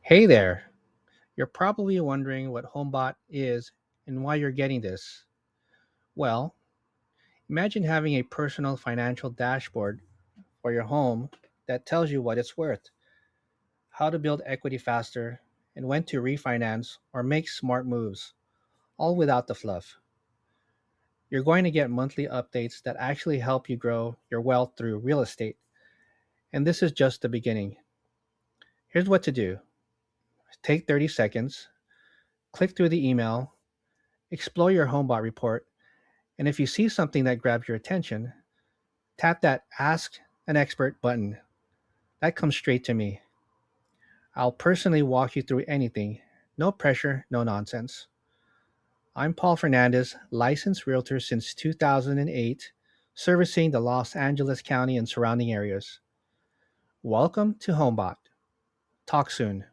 Hey there! You're probably wondering what HomeBot is and why you're getting this. Well, imagine having a personal financial dashboard for your home that tells you what it's worth, how to build equity faster, and when to refinance or make smart moves, all without the fluff. You're going to get monthly updates that actually help you grow your wealth through real estate. And this is just the beginning. Here's what to do: take 30 seconds, click through the email, explore your HomeBot report, and if you see something that grabs your attention, tap that Ask an Expert button. That comes straight to me. I'll personally walk you through anything. No pressure, no nonsense. I'm Paul Fernandez, licensed realtor since 2008, servicing the Los Angeles County and surrounding areas. Welcome to HomeBot. Talk soon.